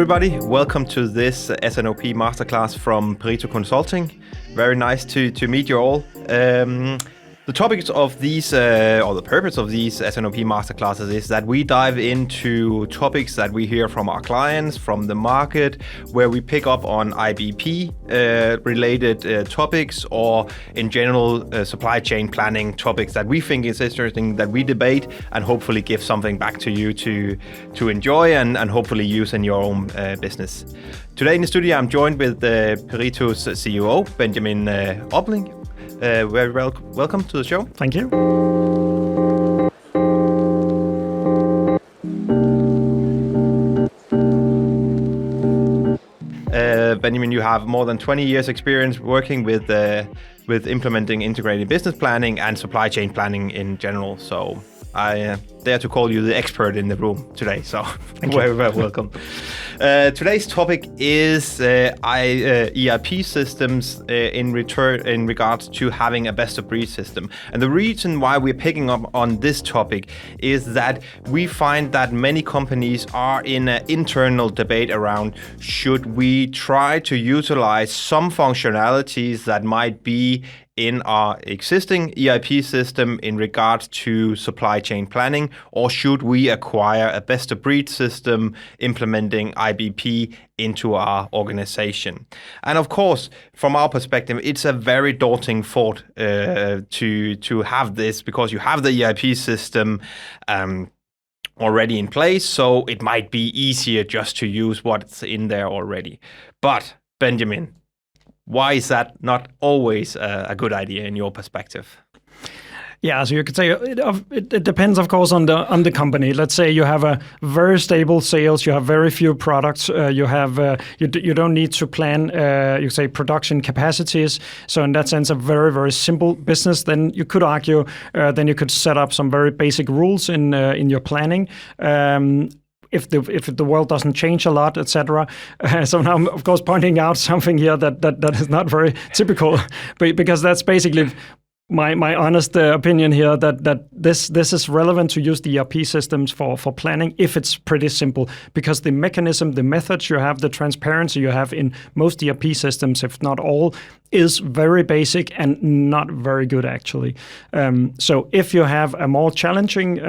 everybody. Welcome to this S&OP MasterClass from Perito Consulting. Very nice to meet you all. The topics of these, or the purpose of these S&OP Masterclasses is that we dive into topics that we hear from our clients, from the market, where we pick up on IBP related topics, or in general supply chain planning topics that we think is interesting, that we debate, and hopefully give something back to you to enjoy and hopefully use in your own business. Today in the studio, I'm joined with Perito's COO, Benjamin Obling. Very welcome to the show. Thank you. Benjamin, you have more than 20 years experience working with implementing integrated business planning and supply chain planning in general. So I dare to call you the expert in the room today. So very welcome. Today's topic is ERP systems in regards to having a best-of-breed system. And the reason why we're picking up on this topic is that we find that many companies are in an internal debate around, should we try to utilize some functionalities that might be in our existing ERP system in regards to supply chain planning, or should we acquire a best-of-breed system implementing IBP into our organization? And of course, from our perspective, it's a very daunting thought to have this, because you have the ERP system already in place, so it might be easier just to use what's in there already. But Benjamin, why is that not always a good idea in your perspective? Yeah, so you could say it depends, of course, on the company. Let's say you have a very stable sales, you have very few products, you don't need to plan, you say, production capacities. So in that sense, a very, very simple business. Then you could argue, then you could set up some very basic rules in your planning. If the world doesn't change a lot, etc. So now I'm, of course, pointing out something here that is not very typical, because that's basically my honest opinion here, that this is relevant to use the ERP systems for planning if it's pretty simple, because the mechanism, the methods you have, the transparency you have in most ERP systems, if not all, is very basic and not very good, actually. So if you have a more challenging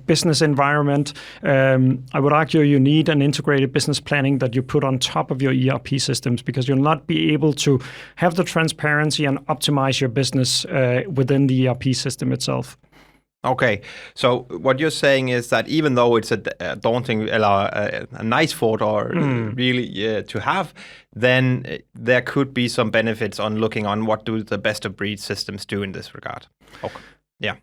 business environment, I would argue you need an integrated business planning that you put on top of your ERP systems, because you'll not be able to have the transparency and optimize your business within the ERP system itself. Okay, so what you're saying is that even though it's a daunting, a nice thought, or really to have, then there could be some benefits on looking on what do the best-of-breed systems do in this regard. Okay. Yeah.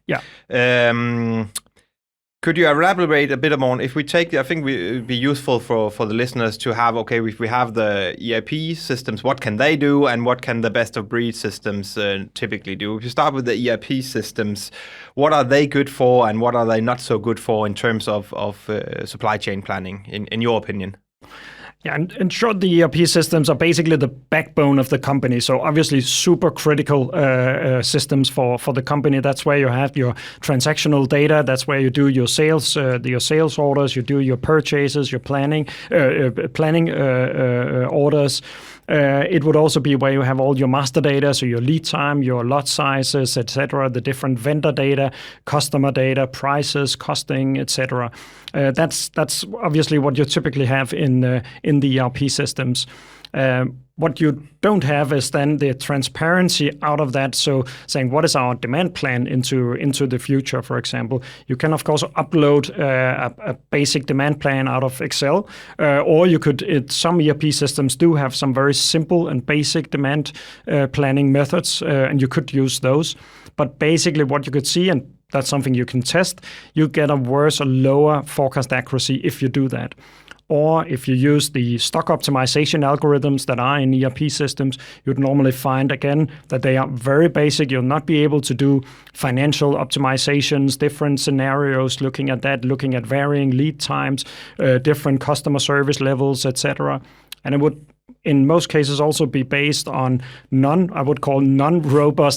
Could you elaborate a bit more? If we take, I think it would be useful for the listeners to have, okay, if we have the ERP systems, what can they do, and what can the best-of-breed systems typically do? If you start with the ERP systems, what are they good for, and what are they not so good for in terms of supply chain planning, in your opinion? Yeah, and in short, the ERP systems are basically the backbone of the company. So obviously super critical systems for the company. That's where you have your transactional data. That's where you do your sales orders, you do your purchases, your planning orders. It would also be where you have all your master data, so your lead time, your lot sizes, etc., the different vendor data, customer data, prices, costing, etc. That's obviously what you typically have in the ERP systems. What you don't have is then the transparency out of that. So saying, what is our demand plan into the future, for example? You can, of course, upload a basic demand plan out of Excel, or you could, some ERP systems do have some very simple and basic demand planning methods, and you could use those. But basically what you could see, and that's something you can test, you get a worse or lower forecast accuracy if you do that. Or if you use the stock optimization algorithms that are in ERP systems, you'd normally find, again, that they are very basic. You'll not be able to do financial optimizations, different scenarios, looking at varying lead times, different customer service levels, etc. And it would, in most cases, also be based on non-robust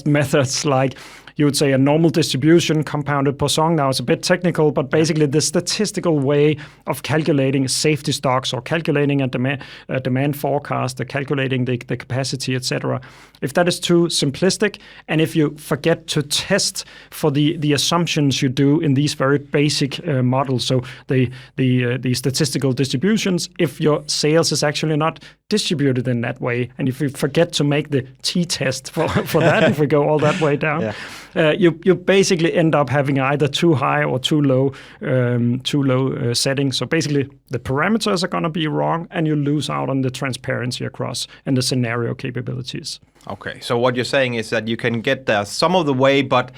methods like you would say a normal distribution compounded Poisson. Now it's a bit technical, but basically the statistical way of calculating safety stocks or calculating a demand forecast, or calculating the capacity, etc. If that is too simplistic, and if you forget to test for the assumptions you do in these very basic models, so the statistical distributions, if your sales is actually not distributed in that way, and if you forget to make the t-test for that, if we go all that way down, you basically end up having either too high or too low settings. So basically, the parameters are going to be wrong, and you lose out on the transparency across and the scenario capabilities. Okay, so what you're saying is that you can get there some of the way, but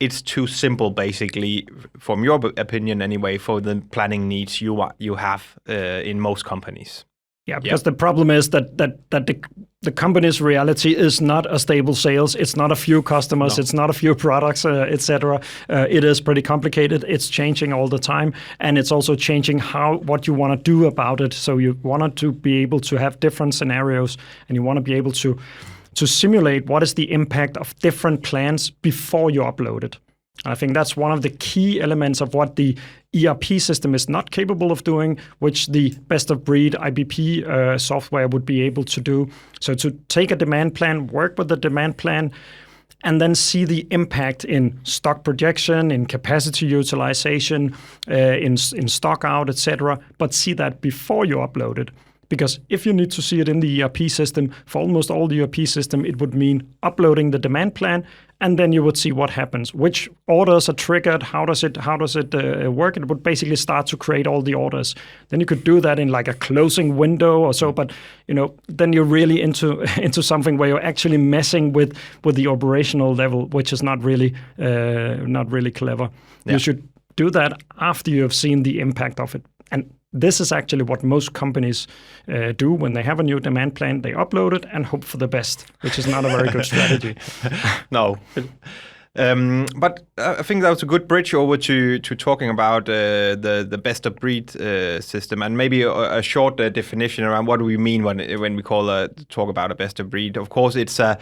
it's too simple, basically, from your opinion anyway, for the planning needs you have in most companies. Yeah, because the problem is that the company's reality is not a stable sales. It's not a few customers. No. It's not a few products, etc. It is pretty complicated. It's changing all the time, and it's also changing what you want to do about it. So you want to be able to have different scenarios, and you want to be able to simulate what is the impact of different plans before you upload it. I think that's one of the key elements of what the ERP system is not capable of doing, which the best-of-breed IBP software would be able to do. So to take a demand plan, work with the demand plan, and then see the impact in stock projection, in capacity utilization, in stock out, etc., but see that before you upload it. Because if you need to see it in the ERP system, for almost all the ERP system, it would mean uploading the demand plan, and then you would see what happens, which orders are triggered, how does it work. It would basically start to create all the orders. Then you could do that in like a closing window or so, but then you're really into something where you're actually messing with the operational level, which is not really clever. Yeah. You should do that after you have seen the impact of it. And this is actually what most companies do when they have a new demand plan. They upload it and hope for the best, which is not a very good strategy. No. But I think that was a good bridge over to talking about the best-of-breed system, and maybe a short definition around what do we mean when we talk about a best-of-breed. Of course, it's a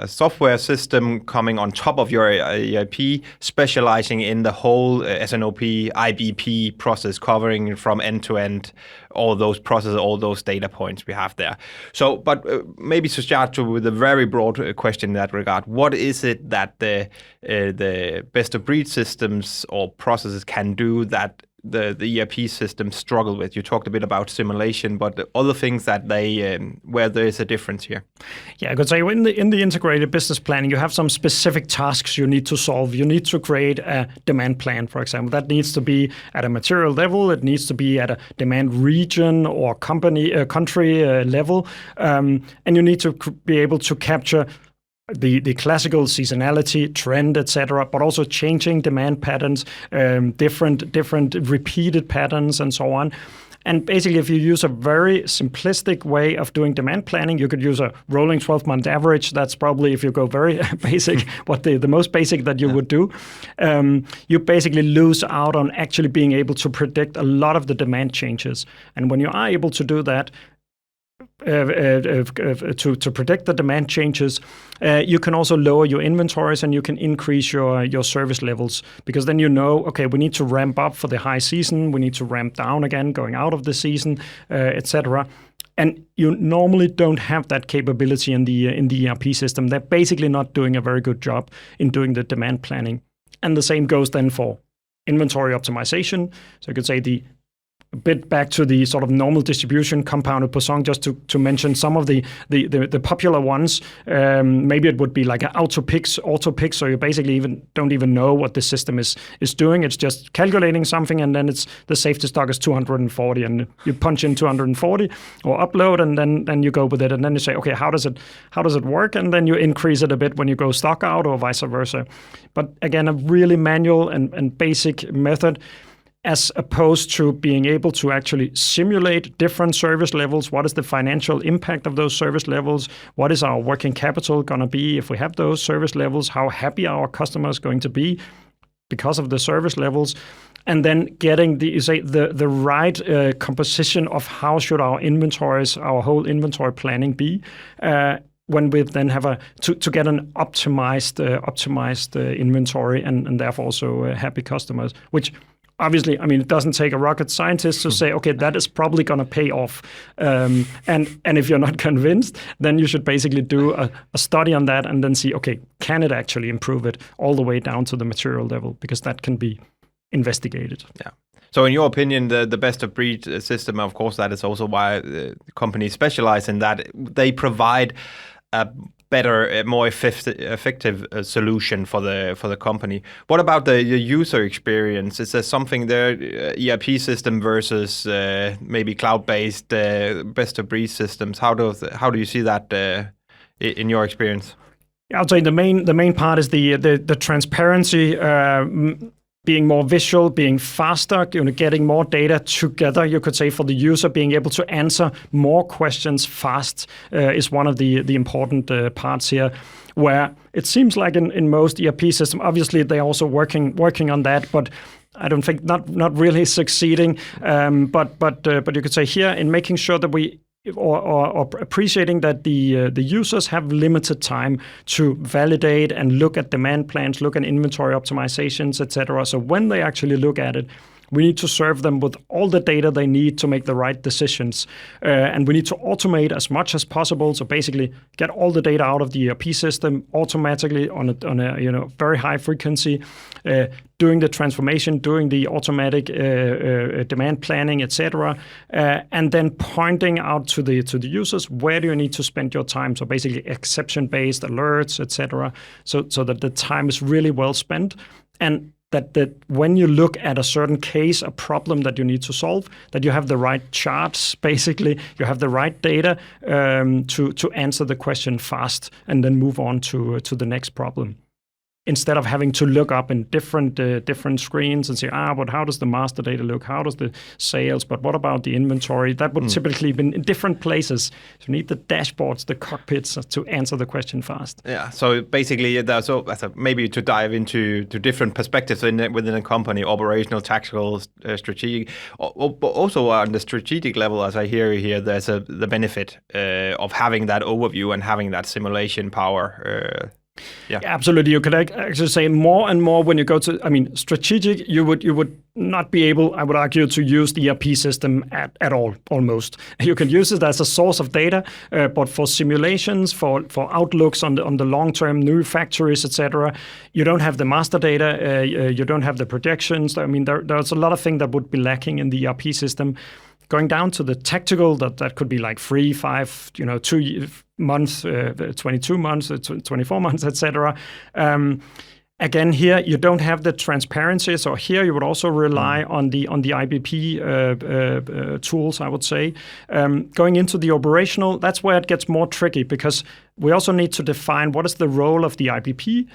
software system coming on top of your ERP, specializing in the whole S&OP IBP process, covering from end to end all those processes, all those data points we have there. So, but maybe to start with a very broad question in that regard, what is it that the best-of-breed systems or processes can do that the ERP systems struggle with? You talked a bit about simulation, but the other things that where there is a difference here. Yeah, I could say in the integrated business planning, you have some specific tasks you need to solve. You need to create a demand plan, for example. That needs to be at a material level. It needs to be at a demand region or country level, and you need to be able to capture the classical seasonality, trend, etc., but also changing demand patterns, different repeated patterns, and so on. And basically, if you use a very simplistic way of doing demand planning, you could use a rolling 12-month average. That's probably, if you go very basic, what the most basic that you would do. You basically lose out on actually being able to predict a lot of the demand changes. And when you are able to do that, to predict the demand changes, you can also lower your inventories and you can increase your service levels, because then okay, we need to ramp up for the high season, we need to ramp down again going out of the season, etc. And you normally don't have that capability in the ERP system. They're basically not doing a very good job in doing the demand planning. And the same goes then for inventory optimization. So you could say a bit back to the sort of normal distribution compounded Poisson, just to mention some of the popular ones. Maybe it would be like an auto pick, so you basically don't even know what the system is doing. It's just calculating something, and then the safety stock is 240, and you punch in 240 or upload, and then you go with it, and then you say, okay, how does it work? And then you increase it a bit when you go stock out, or vice versa. But again, a really manual and basic method, as opposed to being able to actually simulate different service levels. What is the financial impact of those service levels? What is our working capital going to be if we have those service levels? How happy are our customers going to be because of the service levels? And then getting the right composition of how should our inventories, our whole inventory planning be. when we then have to get an optimized inventory and therefore also happy customers, which obviously, I mean, it doesn't take a rocket scientist to say, okay, that is probably going to pay off. And if you're not convinced, then you should basically do a study on that and then see, okay, can it actually improve it all the way down to the material level? Because that can be investigated. Yeah. So in your opinion, the best of breed system, of course, that is also why companies specialize in that. They provide a better, more effective solution for the company. What about the user experience? Is there something there, ERP system versus maybe cloud-based best of breed systems? How do you see that in your experience? I would say the main part is the transparency. Being more visual, being faster, getting more data together, you could say, for the user, being able to answer more questions fast is one of the important parts here, where it seems like in most ERP systems, obviously they're also working on that, but I don't think not really succeeding. But you could say here in making sure that we or appreciating that the users have limited time to validate and look at demand plans, look at inventory optimizations, etc. So when they actually look at it, we need to serve them with all the data they need to make the right decisions. And we need to automate as much as possible. So basically get all the data out of the ERP system automatically on a very high frequency, doing the transformation, doing the automatic demand planning, etc. And then pointing out to the users, where do you need to spend your time? So basically exception-based alerts, etc. So that the time is really well spent. And that when you look at a certain case, a problem that you need to solve, that you have the right charts, basically, you have the right data to answer the question fast and then move on to the next problem. Instead of having to look up in different screens and say, but how does the master data look? How does the sales? But what about the inventory? That would typically be in different places. So you need the dashboards, the cockpits to answer the question fast. Yeah. So basically, maybe to dive into different perspectives within a company, operational, tactical, strategic. Also on the strategic level, as I hear here, there's the benefit of having that overview and having that simulation power. Yeah, absolutely. You could actually say more and more when you go to, strategic, you would not be able, I would argue, to use the ERP system at all, almost. You can use it as a source of data, but for simulations, for outlooks on the long-term new factories, etc., you don't have the master data, you don't have the projections. There's a lot of things that would be lacking in the ERP system. Going down to the tactical, that could be like 3, 5, 2 months, 22 months, 24 months, etc. Again, here you don't have the transparency. So here you would also rely on the IBP tools, I would say. Going into the operational, that's where it gets more tricky, because we also need to define what is the role of the IBP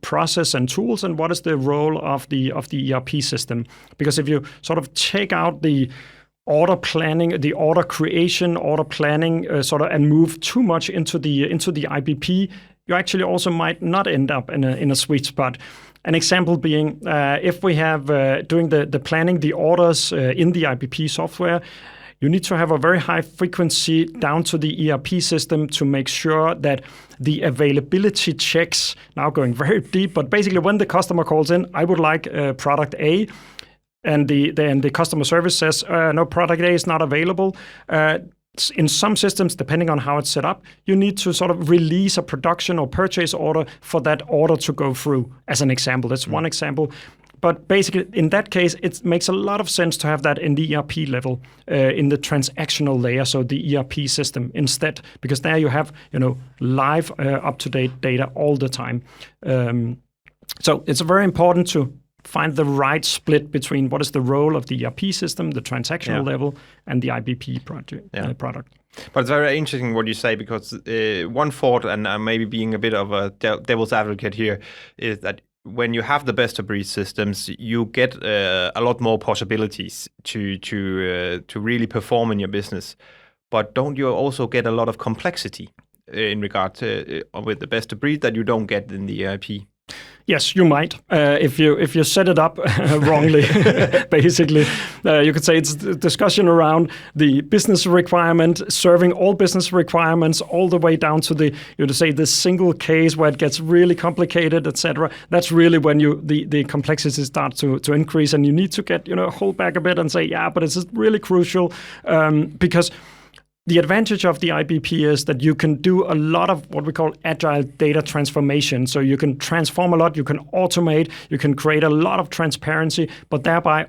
process and tools, and what is the role of the ERP system. Because if you sort of take out the order planning, the order creation, order planning, and move too much into the IBP, you actually also might not end up in a sweet spot. An example being, if we have doing the planning, the orders in the IBP software, you need to have a very high frequency down to the ERP system to make sure that the availability checks, now going very deep, but basically when the customer calls in, I would like product A, and the customer service says, no, product A is not available. In some systems, depending on how it's set up, you need to sort of release a production or purchase order for that order to go through, as an example. That's one example. But basically, in that case, it makes a lot of sense to have that in the ERP level, in the transactional layer, so the ERP system instead, because there you have, live, up-to-date data all the time. So it's very important to find the right split between what is the role of the ERP system, the transactional level, and the IBP product. But it's very interesting what you say, because one thought, and maybe being a bit of a devil's advocate here, is that when you have the best of breed systems, you get a lot more possibilities to really perform in your business. But don't you also get a lot of complexity in regard to with the best of breed that you don't get in the ERP? Yes, you might. If you set it up wrongly, basically, you could say it's a discussion around the business requirement, serving all business requirements, all the way down to the single case where it gets really complicated, etc. That's really when the complexity starts to increase, and you need to get hold back a bit and say, yeah, but it's really crucial because. The advantage of the IBP is that you can do a lot of what we call agile data transformation. So you can transform a lot, you can automate, you can create a lot of transparency, but thereby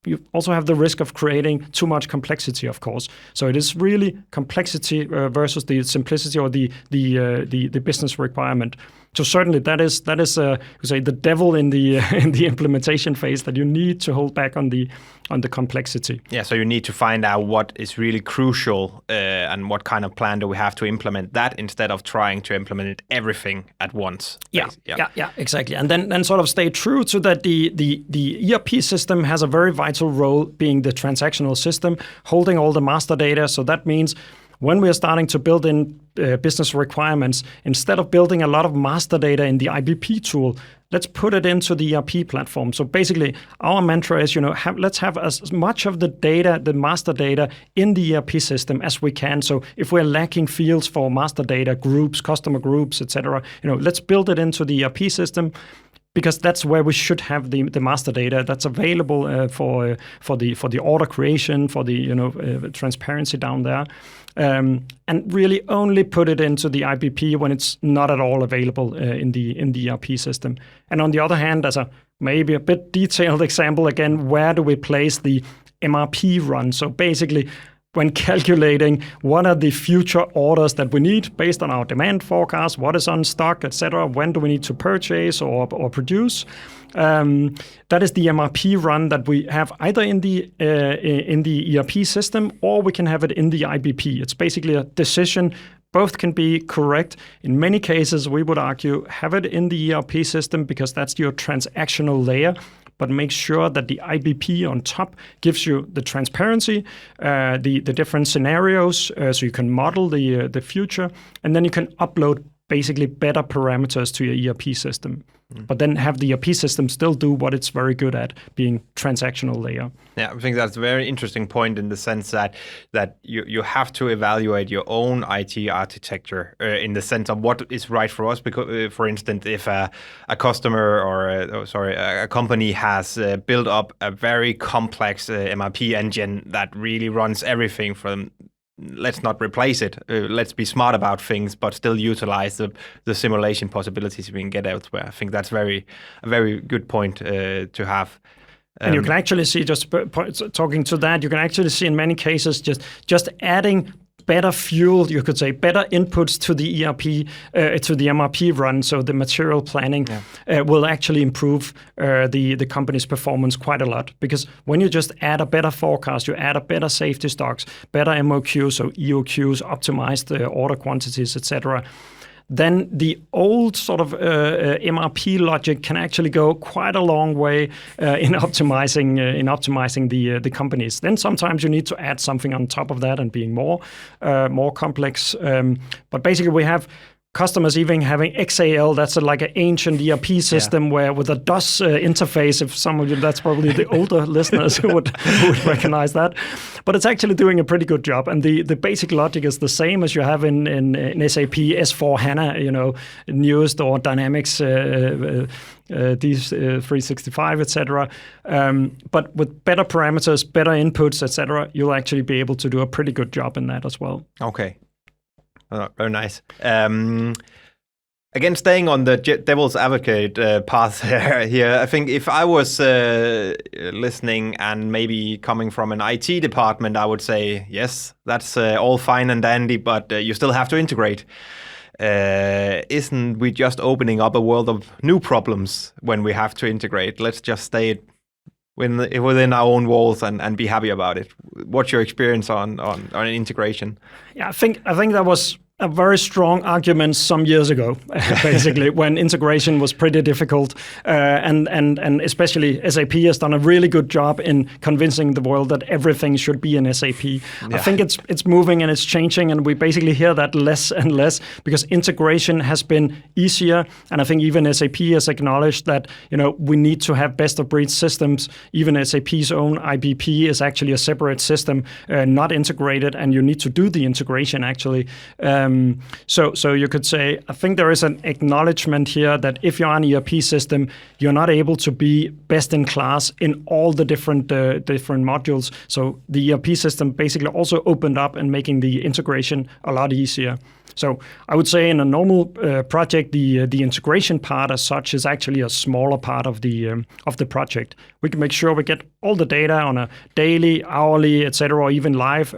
you also have the risk of creating too much complexity, of course. So it is really complexity versus the simplicity or the business requirement. So certainly that is the devil in the in the implementation phase, that you need to hold back on the complexity. Yeah, so you need to find out what is really crucial and what kind of plan do we have to implement that, instead of trying to implement everything at once. Yeah, exactly. And then sort of stay true to that. The ERP system has a very vital role, being the transactional system, holding all the master data. So that means when we are starting to build in business requirements, instead of building a lot of master data in the IBP tool, let's put it into the ERP platform. So basically, our mantra is, let's have as much of the data, the master data, in the ERP system as we can. So if we're lacking fields for master data, groups, customer groups, etc., let's build it into the ERP system, because that's where we should have the master data that's available for the order creation, for the transparency down there. And really only put it into the IBP when it's not at all available in the ERP system. And on the other hand, as maybe a bit detailed example again, where do we place the MRP run? So basically, when calculating what are the future orders that we need based on our demand forecast, what is on stock, etc., when do we need to purchase or produce? That is the MRP run that we have either in the ERP system, or we can have it in the IBP. It's basically a decision. Both can be correct. In many cases, we would argue have it in the ERP system, because that's your transactional layer. But make sure that the IBP on top gives you the transparency, the different scenarios, so you can model the future, and then you can upload basically better parameters to your ERP system. But then have the ERP system still do what it's very good at, being transactional layer. Yeah, I think that's a very interesting point, in the sense that you have to evaluate your own IT architecture in the sense of what is right for us. Because, for instance, if a customer or a company has built up a very complex MRP engine that really runs everything from, let's not replace it. Let's be smart about things, but still utilize the simulation possibilities we can get elsewhere. I think that's a very good point to have. And you can actually see, just talking to that, you can actually see in many cases just adding better fuel, you could say, better inputs to the ERP, to the MRP run, so the material planning will actually improve the company's performance quite a lot. Because when you just add a better forecast, you add a better safety stocks, better MOQs, so EOQs, optimized order quantities, etc., then the old sort of MRP logic can actually go quite a long way in optimizing the companies. Then sometimes you need to add something on top of that and being more complex. But basically, we have customers even having XAL, that's like an ancient ERP system where with a DOS interface, if some of you, that's probably the older listeners who would recognize that. But it's actually doing a pretty good job. And the basic logic is the same as you have in SAP S/4HANA, newest, or Dynamics D365, etc. But with better parameters, better inputs, etc., you'll actually be able to do a pretty good job in that as well. Okay. Very nice. Again, staying on the devil's advocate path here, I think if I was listening and maybe coming from an IT department, I would say, yes, that's all fine and dandy, but you still have to integrate. Isn't we just opening up a world of new problems when we have to integrate? Let's just stay within our own walls and be happy about it. What's your experience on integration? Yeah, I think that was a very strong argument some years ago, basically, when integration was pretty difficult, and especially SAP has done a really good job in convincing the world that everything should be in SAP. Yeah. I think it's moving and it's changing, and we basically hear that less and less because integration has been easier, and I think even SAP has acknowledged that we need to have best-of-breed systems. Even SAP's own IBP is actually a separate system, not integrated, and you need to do the integration actually. So you could say, I think there is an acknowledgement here that if you're on an ERP system, you're not able to be best in class in all the different modules. So the ERP system basically also opened up and making the integration a lot easier. So I would say in a normal project, the integration part as such is actually a smaller part of the project. We can make sure we get all the data on a daily, hourly, etc., or even live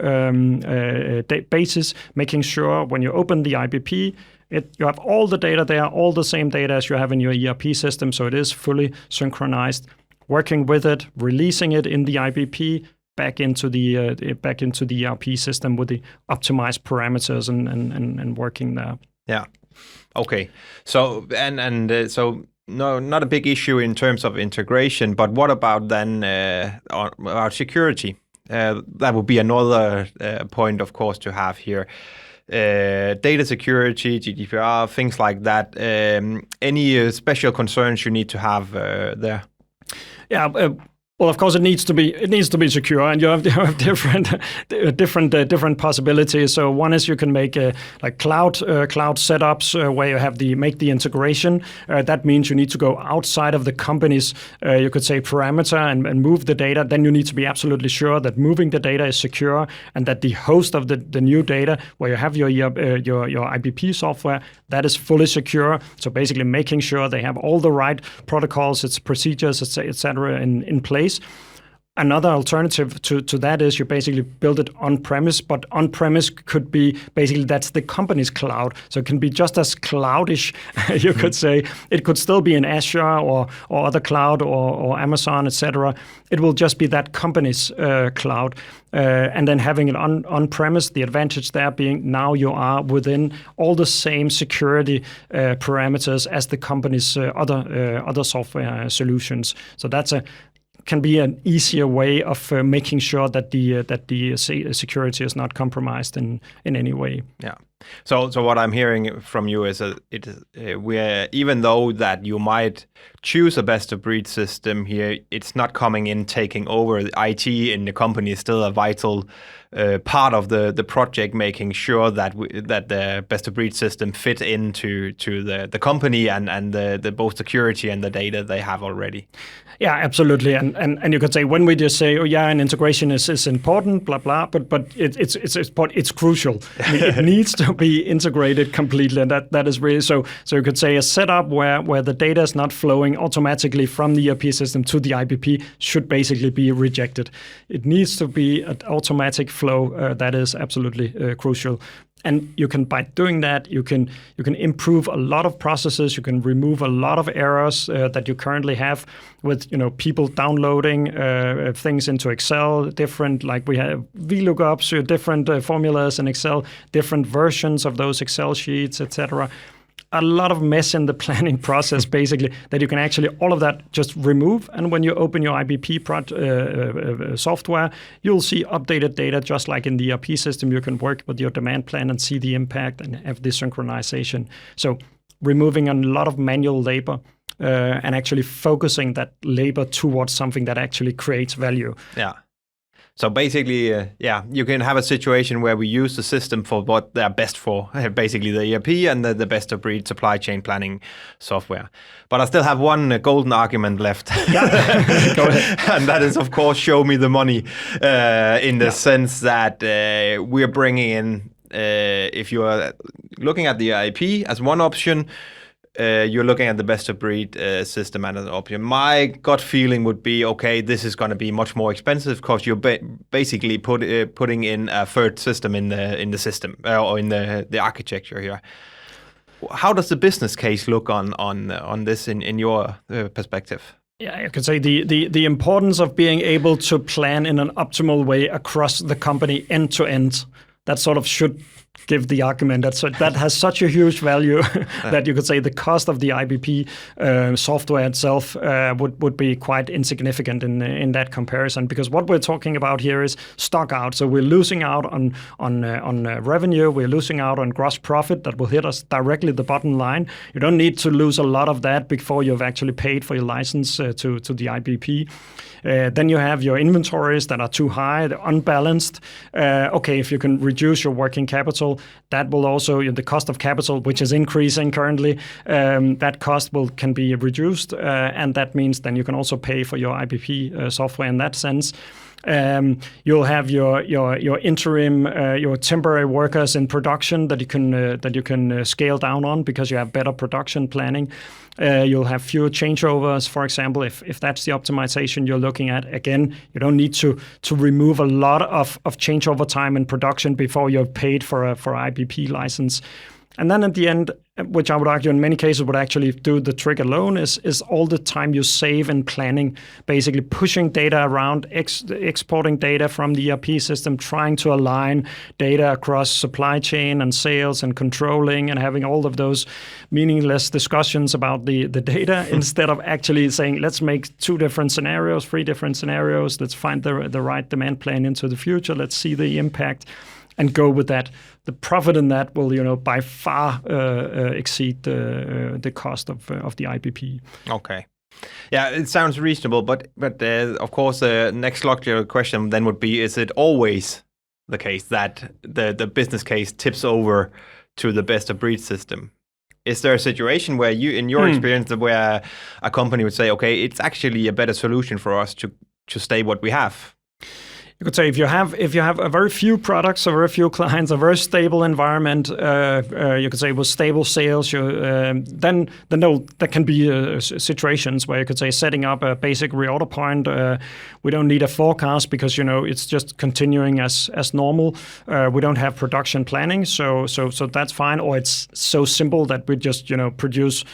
basis, making sure when you open the IBP, you have all the data there, all the same data as you have in your ERP system, so it is fully synchronized. Working with it, releasing it in the IBP, back into the ERP system with the optimized parameters and working there. Yeah. Okay. So so no, not a big issue in terms of integration, but what about then about security? That would be another point, of course, to have here. Data security, GDPR, things like that. Any special concerns you need to have there? Yeah. Well, of course, it needs to be secure, and you have different possibilities. So one is you can make like cloud setups where you make the integration. That means you need to go outside of the company's you could say parameter and move the data. Then you need to be absolutely sure that moving the data is secure and that the host of the new data where you have your IBP software, that is fully secure. So basically making sure they have all the right protocols, its procedures, etc. in place. Another alternative to that is you basically build it on-premise, but on-premise could be basically that's the company's cloud. So it can be just as cloudish, you could say. It could still be in Azure or other cloud or Amazon, etc. It will just be that company's cloud. And then having it on-premise, the advantage there being now you are within all the same security parameters as the company's other software solutions. So that's can be an easier way of making sure that the security is not compromised in any way. Yeah. So what I'm hearing from you is we're even though that you might choose a best-of-breed system here, it's not coming in taking over. The IT in the company is still a vital part of the project, making sure that the best-of-breed system fit into the company and the both security and the data they have already. Yeah, absolutely. And you could say when we just say, oh yeah, an integration is important, blah blah, but it's crucial. I mean, it needs to be integrated completely, and that is really so. So you could say a setup where the data is not flowing automatically from the ERP system to the IBP should basically be rejected. It needs to be an automatic flow. That is absolutely crucial. And you can, by doing that, you can improve a lot of processes. You can remove a lot of errors that you currently have with people downloading things into Excel. Different, like we have VLOOKUPs, different formulas in Excel, different versions of those Excel sheets, etc. A lot of mess in the planning process, basically, that you can actually all of that just remove. And when you open your IBP software, you'll see updated data just like in the ERP system. You can work with your demand plan and see the impact and have this synchronization. So removing a lot of manual labor and actually focusing that labor towards something that actually creates value. Yeah. So basically, you can have a situation where we use the system for what they're best for, basically the ERP and the best-of-breed supply chain planning software. But I still have one golden argument left. Yeah. Go ahead. And that is, of course, show me the money in the sense that we're bringing in, if you are looking at the ERP as one option, you're looking at the best-of-breed system as an option. My gut feeling would be, okay, this is going to be much more expensive because you're basically putting in a third system in the system or in the architecture here. How does the business case look on this in your perspective? Yeah, I could say the importance of being able to plan in an optimal way across the company end to end. That sort of should give the argument that has such a huge value that you could say the cost of the IBP software itself would be quite insignificant in that comparison, because what we're talking about here is stock out. So we're losing out on revenue, we're losing out on gross profit that will hit us directly the bottom line. You don't need to lose a lot of that before you've actually paid for your license to the IBP. Then you have your inventories that are too high, they're unbalanced. Okay, if you can reduce your working capital, that will also, the cost of capital, which is increasing currently, that cost can be reduced, and that means then you can also pay for your IBP software in that sense. You'll have your interim, your temporary workers in production that you can scale down on because you have better production planning. You'll have fewer changeovers, for example, if that's the optimization you're looking at. Again, you don't need to remove a lot of changeover time in production before you've paid for an IBP license. And then at the end, which I would argue in many cases would actually do the trick alone, is all the time you save in planning, basically pushing data around, exporting data from the ERP system, trying to align data across supply chain and sales and controlling, and having all of those meaningless discussions about the data instead of actually saying, let's make 2 different scenarios, 3 different scenarios, let's find the right demand plan into the future, let's see the impact, and go with that. The profit in that will, by far exceed the cost of the IBP. Okay. Yeah, it sounds reasonable, but of course, the next logical question then would be: is it always the case that the business case tips over to the best of breed system? Is there a situation where in your experience, where a company would say, okay, it's actually a better solution for us to stay what we have? You could say if you have a very few products, a very few clients, a very stable environment, you could say with stable sales, then there can be situations where you could say setting up a basic reorder point. We don't need a forecast because it's just continuing as normal. We don't have production planning, so that's fine. Or it's so simple that we just produce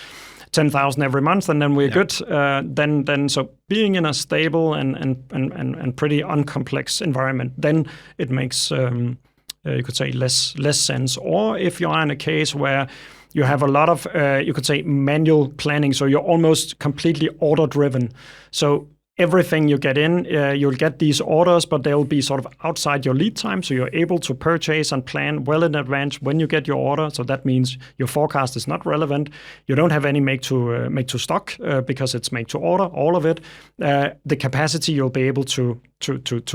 10,000 every month, and then we're good. Then so being in a stable and pretty uncomplex environment, then it makes you could say less sense. Or if you are in a case where you have a lot of you could say manual planning, so you're almost completely order driven. So everything you get in, you'll get these orders, but they'll be sort of outside your lead time. So you're able to purchase and plan well in advance when you get your order. So that means your forecast is not relevant. You don't have any make to stock because it's make to order, all of it. The capacity, you'll be able to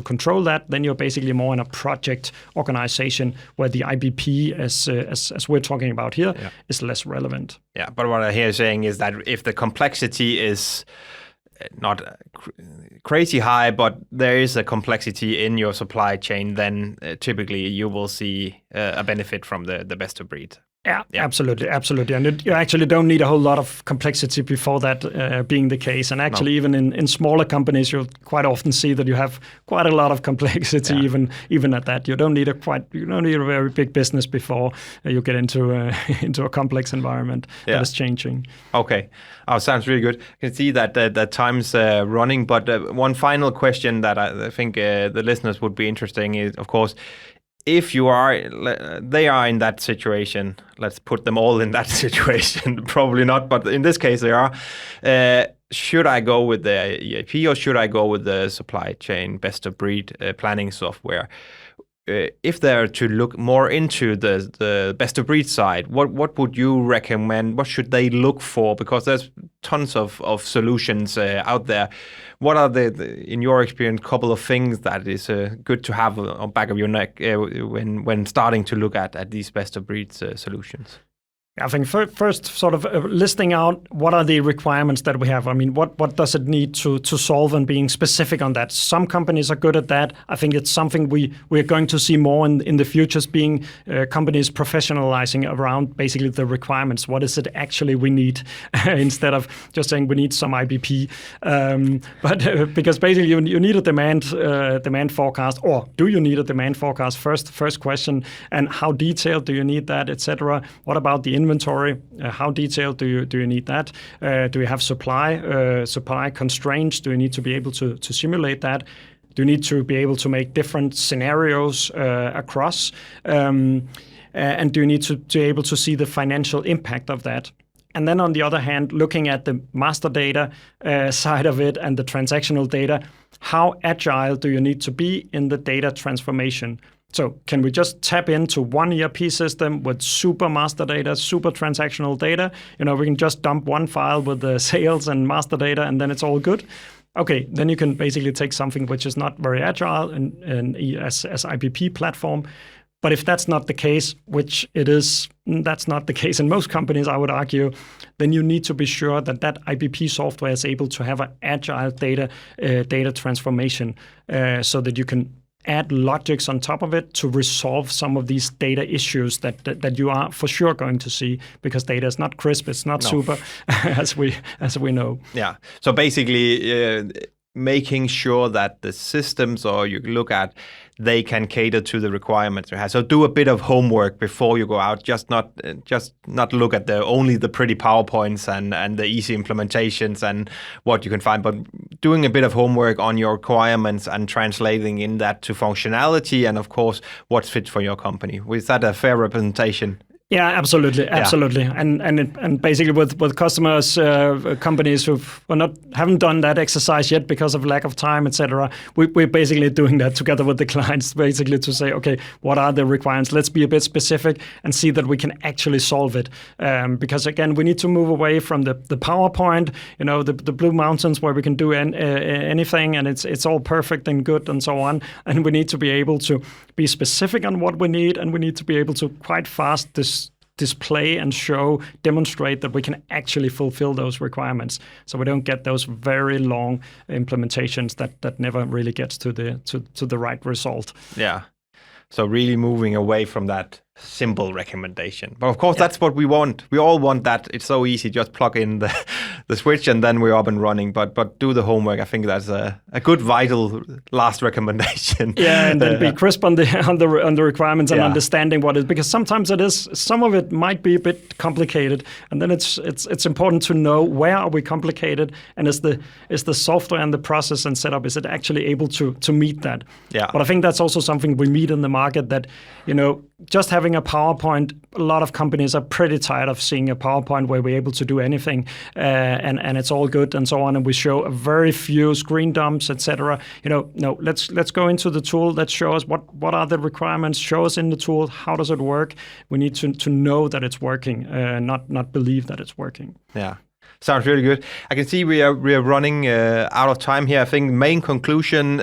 control that. Then you're basically more in a project organization where the IBP, as we're talking about here, is less relevant. Yeah, but what I hear saying is that if the complexity is not crazy high, but there is a complexity in your supply chain, then typically you will see a benefit from the best of breed. Yeah, absolutely. And you actually don't need a whole lot of complexity before that being the case. And actually, even in smaller companies, you'll quite often see that you have quite a lot of complexity, even at that. You don't need a very big business before you get into a complex environment that is changing. Okay, sounds really good. I can see that the time's running, but one final question that I think the listeners would be interesting is, of course, if they are in that situation, let's put them all in that situation, probably not, but in this case they are, should I go with the ERP or should I go with the supply chain best of breed planning software? If they're to look more into the best of breed side, what would you recommend? What should they look for? Because there's tons of solutions out there. What are in your experience, couple of things that is good to have on back of your neck when starting to look at these best of breed solutions? I think first sort of listing out what are the requirements that we have. I mean, what does it need to solve, and being specific on that. Some companies are good at that. I think it's something we're going to see more in the futures, being companies professionalizing around basically the requirements. What is it actually we need instead of just saying we need some IBP. But because basically you need a demand forecast, or do you need a demand forecast? First question, and how detailed do you need that, etc. What about the inventory? How detailed do you need that? Do you have supply constraints? Do you need to be able to simulate that? Do you need to be able to make different scenarios across? and do you need to be able to see the financial impact of that? And then on the other hand, looking at the master data side of it and the transactional data, how agile do you need to be in the data transformation? So can we just tap into one ERP system with super master data, super transactional data? We can just dump one file with the sales and master data, and then it's all good. Okay, then you can basically take something which is not very agile and as IBP platform. But if that's not the case, which it is, that's not the case in most companies, I would argue, then you need to be sure that IBP software is able to have an agile data transformation so that you can add logics on top of it to resolve some of these data issues that you are for sure going to see, because data is not crisp, it's not super, as we know. Yeah. So basically, making sure that the systems, or you look at, they can cater to the requirements you have. So do a bit of homework before you go out. Just not look at only the pretty PowerPoints and the easy implementations and what you can find, but doing a bit of homework on your requirements and translating in that to functionality and, of course, what's fit for your company. Was that a fair representation? Yeah, absolutely. And basically with customers, companies who haven't done that exercise yet because of lack of time, etc. We're basically doing that together with the clients, basically to say, okay, what are the requirements? Let's be a bit specific and see that we can actually solve it. Because again, we need to move away from the PowerPoint, the blue mountains where we can do anything and it's all perfect and good and so on. And we need to be able to be specific on what we need, and we need to be able to quite fast display and demonstrate that we can actually fulfill those requirements, so we don't get those very long implementations that never really gets to the right result. Yeah. So really moving away from that simple recommendation. But of course, that's what we want. We all want that. It's so easy. Just plug in the switch and then we're up and running. But do the homework. I think that's a good, vital last recommendation. Yeah, and then be crisp on the requirements and understanding what it is. Because sometimes some of it might be a bit complicated. And then it's important to know, where are we complicated, and is the software and the process and setup, is it actually able to meet that? Yeah. But I think that's also something we meet in the market, that just having a PowerPoint, a lot of companies are pretty tired of seeing a PowerPoint where we're able to do anything and it's all good and so on, and we show a very few screen dumps, etc. No, let's go into the tool. Let's show us what are the requirements. Show us in the tool, how does it work. We need to know that it's working, not believe that it's working. Yeah. Sounds really good. I can see we are running out of time here. I think main conclusion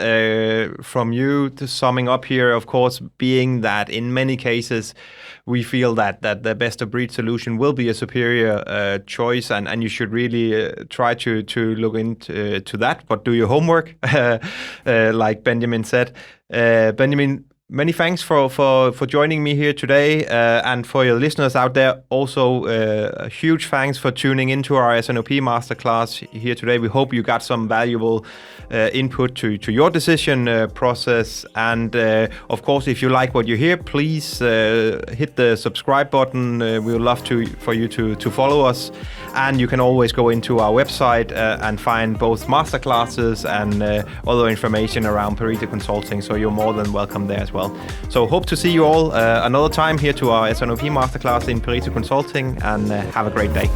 from you, to summing up here, of course, being that in many cases we feel that the best of breed solution will be a superior choice, and you should really try to look into that. But do your homework, like Benjamin said. Benjamin, many thanks for joining me here today, and for your listeners out there, also a huge thanks for tuning into our S&OP Masterclass here today. We hope you got some valuable input to your decision process. And of course, if you like what you hear, please hit the subscribe button. We would love for you to follow us. And you can always go into our website and find both masterclasses and other information around Perito Consulting. So you're more than welcome there as well. So hope to see you all another time here to our S&OP Masterclass in Perito Consulting, and have a great day.